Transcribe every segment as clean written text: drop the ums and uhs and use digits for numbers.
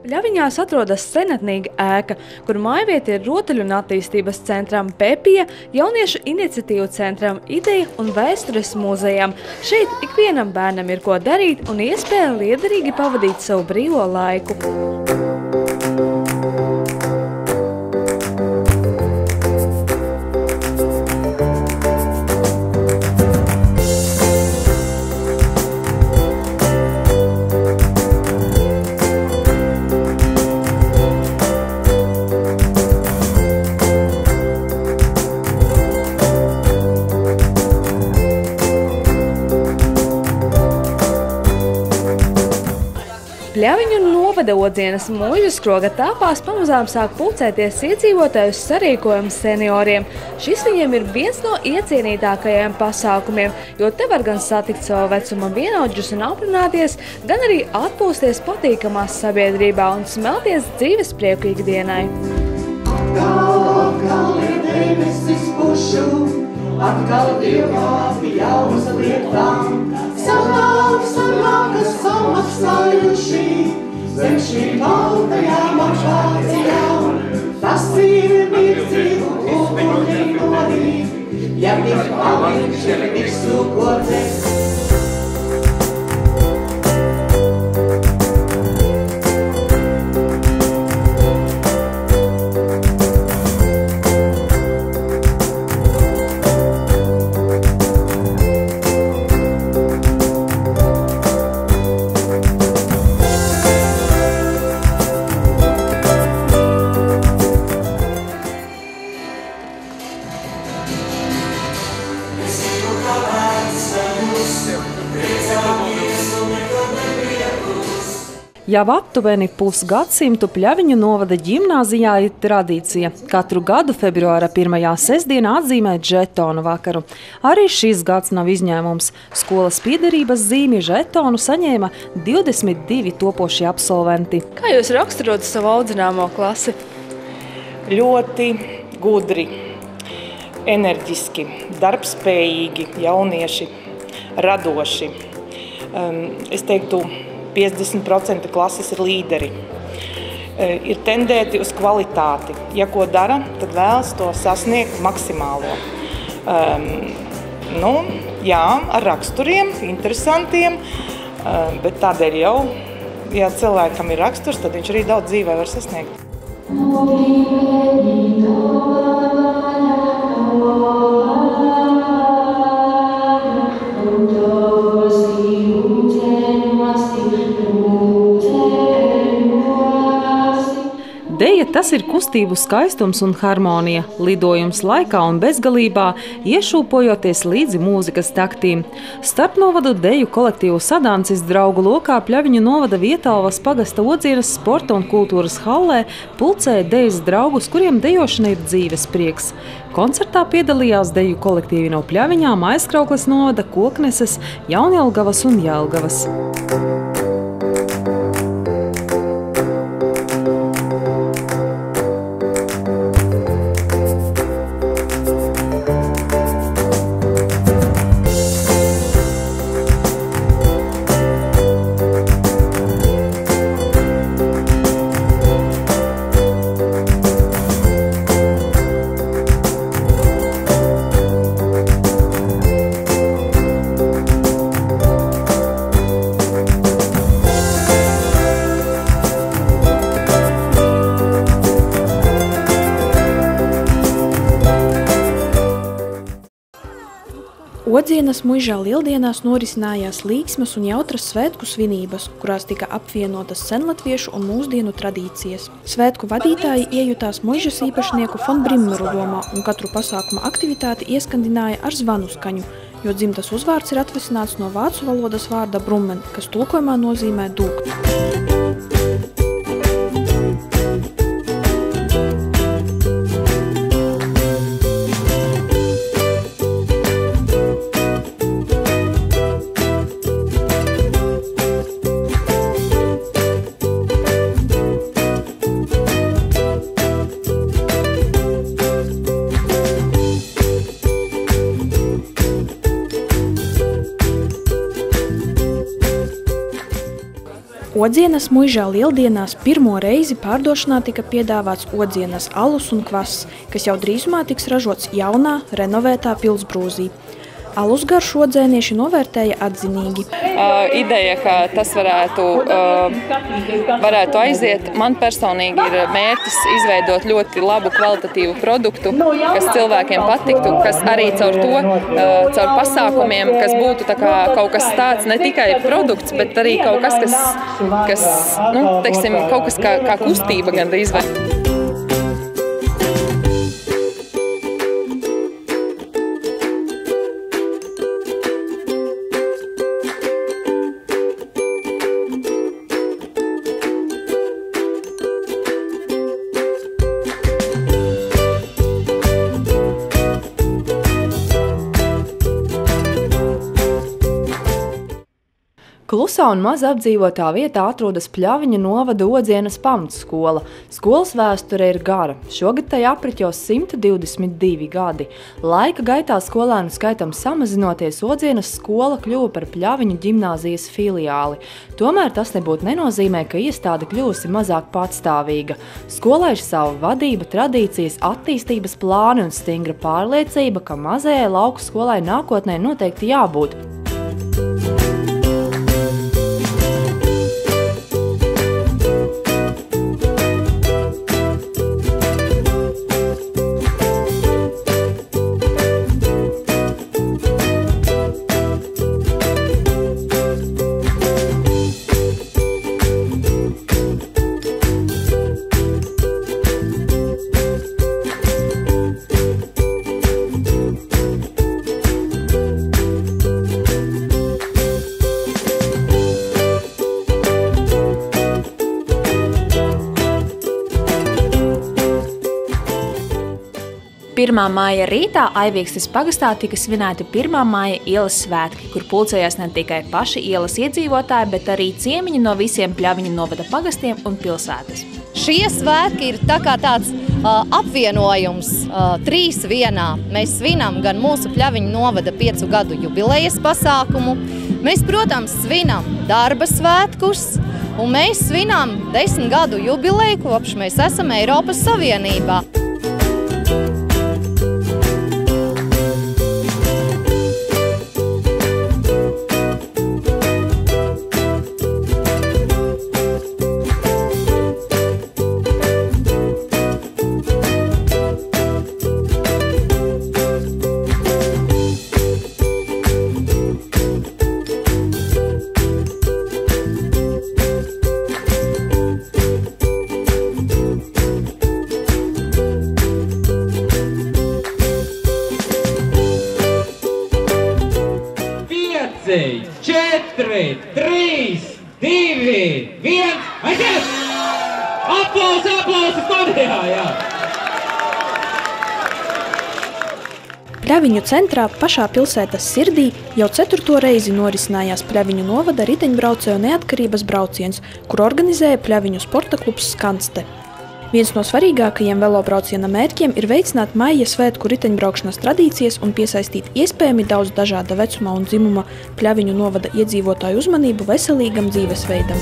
Pļaviņās atrodas senatnīga ēka, kur mājvieta ir rotaļu un attīstības centram Pepija, jauniešu iniciatīvu centram Ideja un vēstures muzejam. Šeit ikvienam bērnam ir ko darīt un iespēja liederīgi pavadīt savu brīvo laiku. Pļaviņu novada Odzienas muižas skroga tāpās pamazām sāk pulcēties iedzīvotājus sarīkojumu senioriem. Šis viņiem ir viens no iecienītākajiem pasākumiem, jo te var gan satikt savu vecuma vienaudžus un aprunāties, gan arī atpūsties patīkamās sabiedrībā un smelties dzīves prieku ikdienai. Atkal ir debesis pušu, atkal dievāpi jaunas liektām. Sanākas samaksājuši zem šīm baltajām akvācijām. Tas ir mircīgu kultūri norīt, ja tik paliņš ir tik sukoties. Jau aptuveni pusgadsimtu Pļaviņu novada ģimnāzijā ir tradīcija katru gadu februāra 1. sestdienā atzīmēt žetonu vakaru. Arī šis gads nav izņēmums. Skolas piederības zīmi žetonu saņēma 22 topošie absolventi. Kā jūs raksturotu savu audzināmo klasi? Ļoti gudri, enerģiski, darbspējīgi, jaunieši, radoši. Es teiktu, 50% klases ir līderi. Ir tendēti uz kvalitāti. Ja ko dara, tad vēlas to sasniegt maksimālo. Jā, ar raksturiem, interesantiem, bet tādēļ jau, ja cilvēkam ir raksturs, tad viņš arī daudz dzīvē var sasniegt. Deja tas ir kustību skaistums un harmonija, lidojums laikā un bezgalībā, iešūpojoties līdzi mūzikas taktīm. Starpnovadu deju kolektīvu Sadancis draugu lokā Pļaviņu novada Vietalvas pagasta Odzienas sporta un kultūras hallē pulcēja dejas draugus, kuriem dejošana ir dzīves prieks. Koncertā piedalījās deju kolektīvi no Pļaviņām, Aizkraukles novada, Kokneses, Jaunjelgavas un Jelgavas. Odzienas muižā lieldienās norisinājās līksmas un jautras svētku svinības, kurās tika apvienotas senlatviešu un mūsdienu tradīcijas. Svētku vadītāji iejutās muižas īpašnieku Fon Brimmeru lomā un katru pasākuma aktivitāti ieskandināja ar zvanu skaņu, jo dzimtas uzvārds ir atvesināts no vācu valodas vārda brummen, kas tulkojumā nozīmē dūkt. Odzienas muižā lieldienās pirmo reizi pārdošanā tika piedāvāts Odzienas alus un kvass, kas jau drīzumā tiks ražots jaunā, renovētā pilsbrūzī. Alus garšu odzēnieši novērtēja atzinīgi. Ideja, ka tas varētu aiziet, man personīgi ir mērķis izveidot ļoti labu kvalitatīvu produktu, kas cilvēkiem patiktu, kas arī caur pasākumiem, kas būtu tā kā kaut kas tāds, ne tikai produkts, bet arī kaut kas teiksim, kaut kas kā kustība gandrīz vai. Klusā un maz apdzīvotā vietā atrodas Pļaviņu novada Odzienas pamatskola. Skolas vēsture ir gara. Šogad tai apriķos 122 gadi. Laika gaitā skolēnu skaitam samazinoties, Odzienas skola kļuva par Pļaviņu ģimnāzijas filiāli. Tomēr tas nebūtu nenozīmē, ka iestāde kļūsi mazāk patstāvīga. Skolai ir sava vadība, tradīcijas, attīstības plāni un stingra pārliecība, ka mazajai lauku skolai nākotnē noteikti jābūt. Pirmā māja rītā Aivīkstes pagastā tika svinēti 1. māja ielas svētki, kur pulcējās ne tikai paši ielas iedzīvotāji, bet arī ciemiņi no visiem Pļaviņu novada pagastiem un pilsētas. Šie svētki ir tā kā tāds apvienojums, 3 vienā. Mēs svinam gan mūsu Pļaviņu novada 5 gadu jubilejas pasākumu, mēs, protams, svinam darba svētkus, un mēs svinam 10 gadu jubileju, kopš mēs esam Eiropas Savienībā. Četri, 3, 2, 1, aiziet! Aplausi studijā, jā! Pļaviņu centrā, pašā pilsētas sirdī, jau 4. reizi norisinājās Pļaviņu novada riteņbraucēju neatkarības brauciens, kur organizēja Pļaviņu sporta klubs Skanste. Viens no svarīgākajiem velobrauciena mērķiem ir veicināt maija svētku riteņbraukšanas tradīcijas un piesaistīt iespējami daudz dažāda vecuma un dzimuma Pļaviņu novada iedzīvotāju uzmanību veselīgam dzīvesveidam.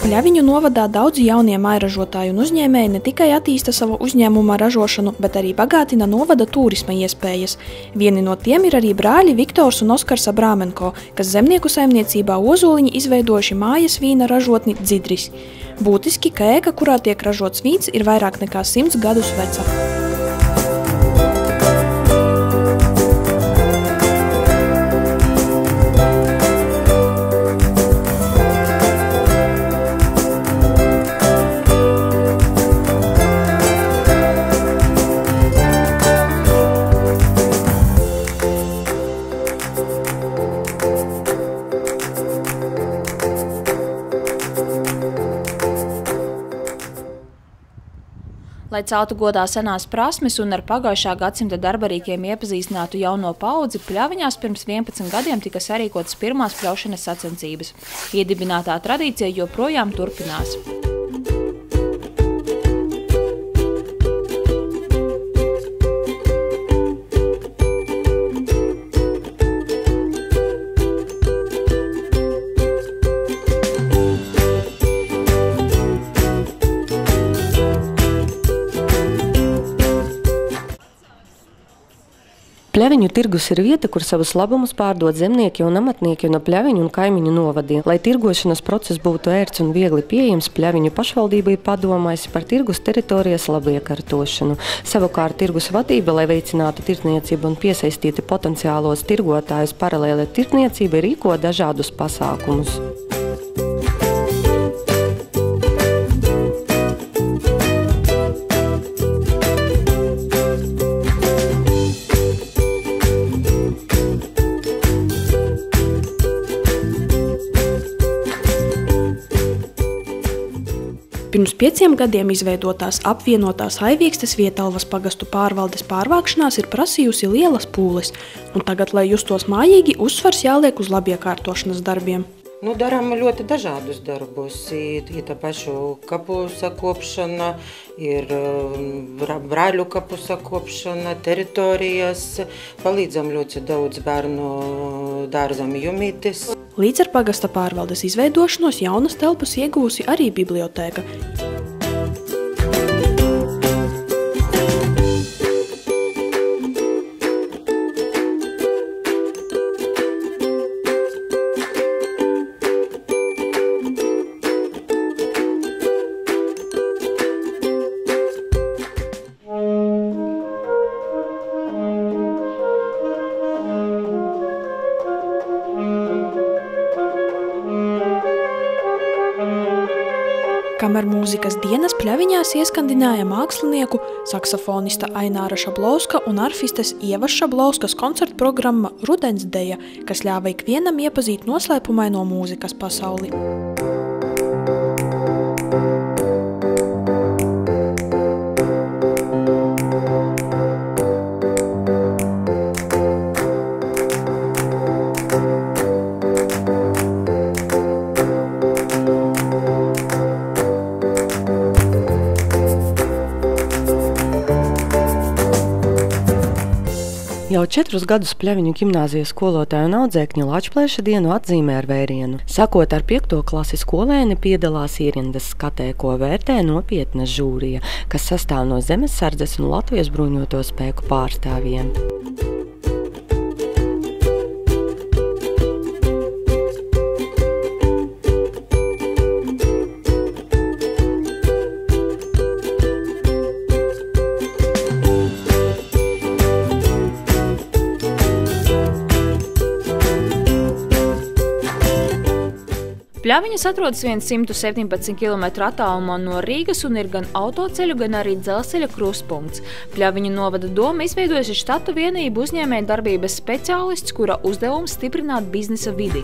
Pļaviņu novadā daudzi jaunie mairažotāji un uzņēmēji ne tikai attīsta savu uzņēmuma ražošanu, bet arī bagātina novada turisma iespējas. Vieni no tiem ir arī brāļi Viktors un Oskars Abrāmenko, kas zemnieku saimniecībā Ozoliņi izveidojuši mājas vīna ražotni Dzidris. Būtiski, ka ēka, kurā tiek ražots vīns, ir vairāk nekā 100 gadus veca. Lai celtu godā senās prasmes un ar pagājušā gadsimta darbarīkiem iepazīstinātu jauno paudzi, Pļaviņās pirms 11 gadiem tika sarīkotas pirmās pļaušanas sacensības. Iedibinātā tradīcija joprojām turpinās. Pļaviņu tirgus ir vieta, kur savus labumus pārdod zemnieki un amatnieki no Pļaviņu un kaimiņu novadiem. Lai tirgošanas process būtu ērts un viegli pieejams, Pļaviņu pašvaldība ir padomājusi par tirgus teritorijas labiekārtošanu. Savukārt tirgus vadība, lai veicinātu tirdzniecību un piesaistītu potenciālos tirgotājus paralēli tirdzniecībai, rīko dažādus pasākumus. Pirms 5 gadiem izveidotās apvienotās Aiviekstes Vietalvas pagastu pārvaldes pārvākšanās ir prasījusi lielas pūles, un tagad, lai justos mājīgi, uzsvars jāliek uz labiekārtošanas darbiem. Darām ļoti dažādus darbus. Ir tā pašu kapu sakopšana, ir brāļu kapu sakopšana, teritorijas, palīdzam ļoti daudz bērnu dārzam jumītis. Līdz ar pagasta pārvaldes izveidošanos jaunas telpas iegūsi arī bibliotēka. Kamēr mūzikas dienas Pļaviņās ieskandināja mākslinieku, saksofonista Aināra Šablauska un arfistes Ievas Šablauskas koncertu programma Rudens deja, kas ļāva ikvienam iepazīt noslēpumaino mūzikas pasauli. Jau 4 gadus Pļaviņu ģimnāzijas skolotāju un audzēkņu Lačplēša dienu atzīmē ar vērienu. Sakot ar 5. klasi skolēni piedalās ierindas skatē, ko vērtē nopietna žūrija, kas sastāv no Zemessardzes un Latvijas bruņoto spēku pārstāvjiem. Pļaviņas atrodas 117 km attālumā no Rīgas un ir gan autoceļu, gan arī dzelzceļa krustpunkts. Pļaviņu novada doma izveidojusi štatu vienību uzņēmēju darbības speciālists, kura uzdevums stiprināt biznesa vidi.